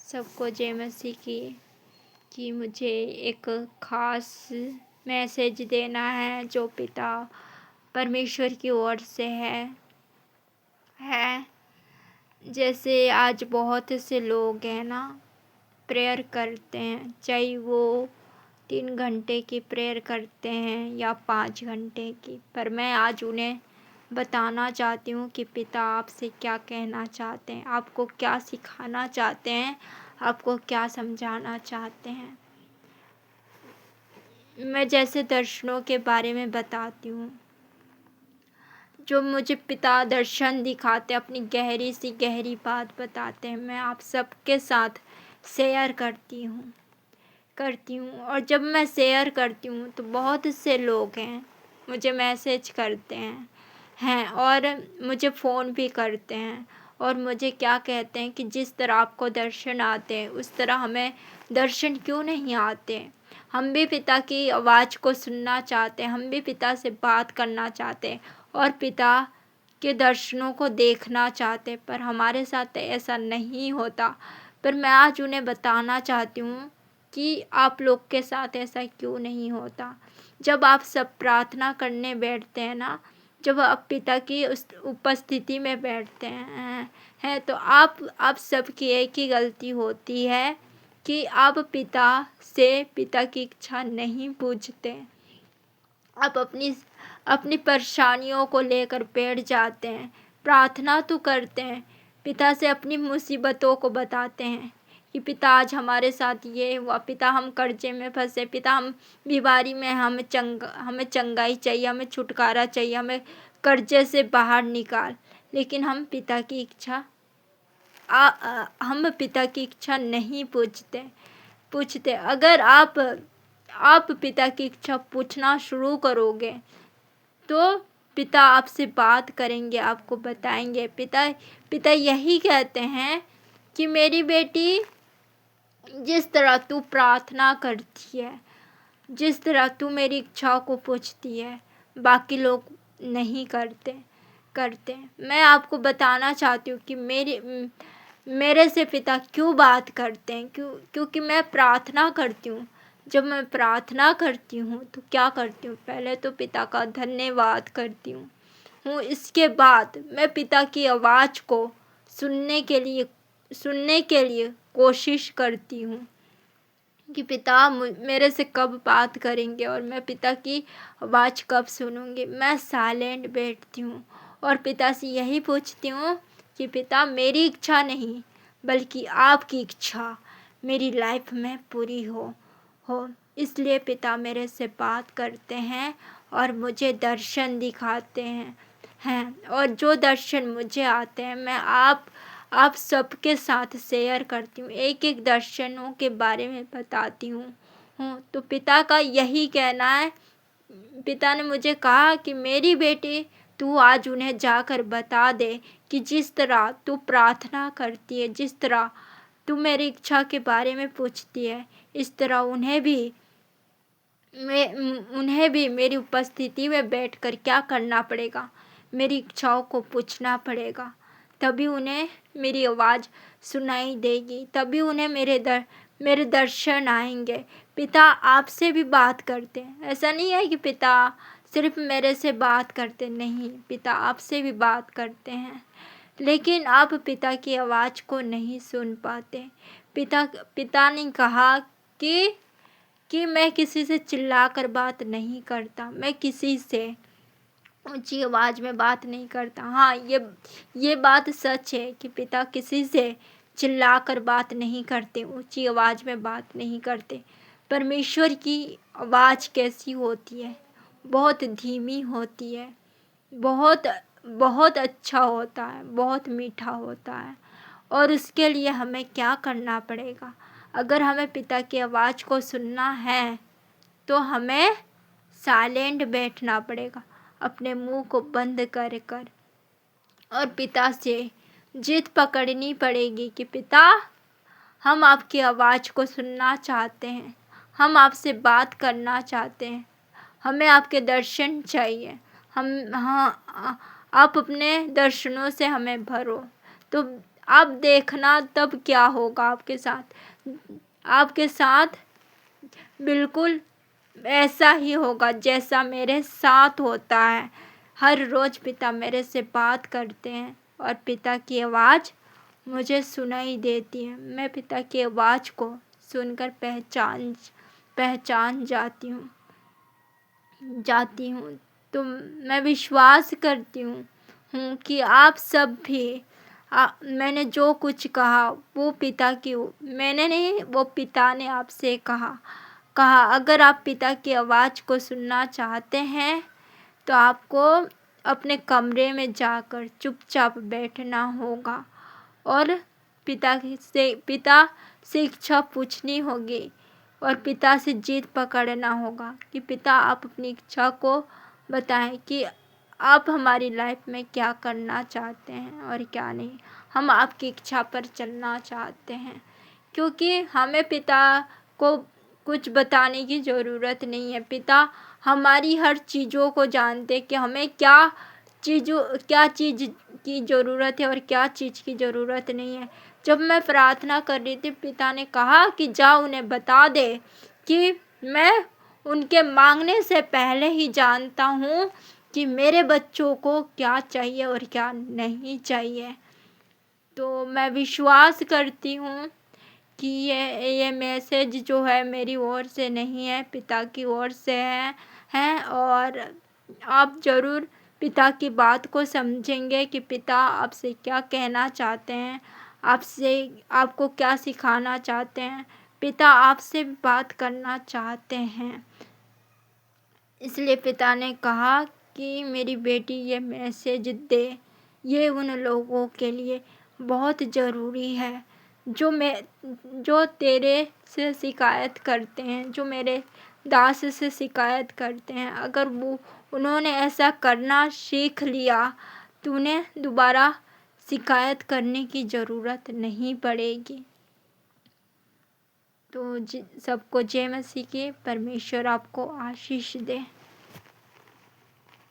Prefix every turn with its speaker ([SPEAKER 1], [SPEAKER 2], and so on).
[SPEAKER 1] सबको जय मसीह की। कि मुझे एक ख़ास मैसेज देना है जो पिता परमेश्वर की ओर से है। जैसे आज बहुत से लोग हैं ना, प्रेयर करते हैं, चाहे वो 3 घंटे की प्रेयर करते हैं या 5 घंटे की, पर मैं आज उन्हें बताना चाहती हूँ कि पिता आपसे क्या कहना चाहते हैं, आपको क्या सिखाना चाहते हैं, आपको क्या समझाना चाहते हैं। मैं जैसे दर्शनों के बारे में बताती हूँ, जो मुझे पिता दर्शन दिखाते, अपनी गहरी सी गहरी बात बताते हैं, मैं आप सबके साथ शेयर करती हूँ। और जब मैं शेयर करती हूँ तो बहुत से लोग हैं मुझे मैसेज करते हैं और मुझे फ़ोन भी करते हैं और मुझे क्या कहते हैं कि जिस तरह आपको दर्शन आते हैं उस तरह हमें दर्शन क्यों नहीं आते। हम भी पिता की आवाज़ को सुनना चाहते हैं, हम भी पिता से बात करना चाहते हैं और पिता के दर्शनों को देखना चाहते, पर हमारे साथ ऐसा नहीं होता। पर मैं आज उन्हें बताना चाहती हूँ कि आप लोग के साथ ऐसा क्यों नहीं होता। जब आप सब प्रार्थना करने बैठते हैं ना, जब आप पिता की उस उपस्थिति में बैठते हैं तो आप सबकी एक ही गलती होती है कि आप पिता की इच्छा नहीं पूछते। आप अपनी परेशानियों को लेकर बैठ जाते हैं, प्रार्थना तो करते हैं, पिता से अपनी मुसीबतों को बताते हैं कि पिता आज हमारे साथ ये हुआ, पिता हम कर्जे में फंसे, पिता हम बीमारी में, हमें चंगाई चाहिए, हमें छुटकारा चाहिए, हमें कर्जे से बाहर निकाल। लेकिन हम पिता की इच्छा नहीं पूछते। अगर आप पिता की इच्छा पूछना शुरू करोगे तो पिता आपसे बात करेंगे, आपको बताएंगे। पिता यही कहते हैं कि मेरी बेटी, जिस तरह तू प्रार्थना करती है, जिस तरह तू मेरी इच्छाओं को पूछती है, बाकी लोग नहीं करते। मैं आपको बताना चाहती हूँ कि मेरे से पिता क्यों बात करते हैं, क्योंकि मैं प्रार्थना करती हूँ। जब मैं प्रार्थना करती हूँ तो क्या करती हूँ, पहले तो पिता का धन्यवाद करती हूँ। इसके बाद मैं पिता की आवाज़ को सुनने के लिए कोशिश करती हूँ कि पिता मेरे से कब बात करेंगे और मैं पिता की आवाज़ कब सुनूंगी। मैं साइलेंट बैठती हूँ और पिता से यही पूछती हूँ कि पिता मेरी इच्छा नहीं बल्कि आपकी इच्छा मेरी लाइफ में पूरी हो। इसलिए पिता मेरे से बात करते हैं और मुझे दर्शन दिखाते हैं और जो दर्शन मुझे आते हैं मैं आप सबके साथ शेयर करती हूँ, एक दर्शनों के बारे में बताती हूँ। तो पिता का यही कहना है। पिता ने मुझे कहा कि मेरी बेटी, तू आज उन्हें जाकर बता दे कि जिस तरह तू प्रार्थना करती है, जिस तरह तू मेरी इच्छा के बारे में पूछती है, इस तरह उन्हें भी मेरी उपस्थिति में बैठकर क्या करना पड़ेगा, मेरी इच्छाओं को पूछना पड़ेगा। तभी उन्हें मेरी आवाज़ सुनाई देगी, तभी उन्हें मेरे दर्शन आएंगे। पिता आपसे भी बात करते हैं। ऐसा नहीं है कि पिता सिर्फ मेरे से बात करते, नहीं, पिता आपसे भी बात करते हैं, लेकिन आप पिता की आवाज़ को नहीं सुन पाते। पिता ने कहा कि मैं किसी से चिल्लाकर बात नहीं करता, मैं किसी से ऊंची आवाज़ में बात नहीं करता। हाँ, ये बात सच है कि पिता किसी से चिल्लाकर बात नहीं करते, ऊंची आवाज़ में बात नहीं करते। परमेश्वर की आवाज़ कैसी होती है, बहुत धीमी होती है, बहुत अच्छा होता है, बहुत मीठा होता है। और उसके लिए हमें क्या करना पड़ेगा, अगर हमें पिता की आवाज़ को सुनना है तो हमें साइलेंट बैठना पड़ेगा, अपने मुंह को बंद कर और पिता से जिद पकड़नी पड़ेगी कि पिता, हम आपकी आवाज़ को सुनना चाहते हैं, हम आपसे बात करना चाहते हैं, हमें आपके दर्शन चाहिए। आप अपने दर्शनों से हमें भरो। तो आप देखना तब क्या होगा आपके साथ। आपके साथ बिल्कुल ऐसा ही होगा जैसा मेरे साथ होता है। हर रोज़ पिता मेरे से बात करते हैं और पिता की आवाज़ मुझे सुनाई देती है। मैं पिता की आवाज़ को सुनकर पहचान जाती हूँ। तो मैं विश्वास करती हूँ कि आप सब भी मैंने जो कुछ कहा वो पिता की मैंने नहीं, वो पिता ने आपसे कहा अगर आप पिता की आवाज़ को सुनना चाहते हैं तो आपको अपने कमरे में जाकर चुपचाप बैठना होगा और पिता से इच्छा पूछनी होगी और पिता से जिद पकड़ना होगा कि पिता आप अपनी इच्छा को बताएं कि आप हमारी लाइफ में क्या करना चाहते हैं और क्या नहीं। हम आपकी इच्छा पर चलना चाहते हैं, क्योंकि हमें पिता को कुछ बताने की ज़रूरत नहीं है। पिता हमारी हर चीज़ों को जानते कि हमें क्या चीज़ की ज़रूरत है और क्या चीज़ की ज़रूरत नहीं है। जब मैं प्रार्थना कर रही थी, पिता ने कहा कि जा उन्हें बता दे कि मैं उनके मांगने से पहले ही जानता हूँ कि मेरे बच्चों को क्या चाहिए और क्या नहीं चाहिए। तो मैं विश्वास करती हूँ कि ये मैसेज जो है मेरी ओर से नहीं है, पिता की ओर से है और आप ज़रूर पिता की बात को समझेंगे कि पिता आपसे क्या कहना चाहते हैं, आपको क्या सिखाना चाहते हैं। पिता आपसे बात करना चाहते हैं। इसलिए पिता ने कहा कि मेरी बेटी ये मैसेज दे। ये उन लोगों के लिए बहुत ज़रूरी है जो तेरे से शिकायत करते हैं, जो मेरे दास से शिकायत करते हैं। अगर उन्होंने ऐसा करना सीख लिया तो उन्हें दोबारा शिकायत करने की ज़रूरत नहीं पड़ेगी। तो सबको जय मसीह की। परमेश्वर आपको आशीष दे।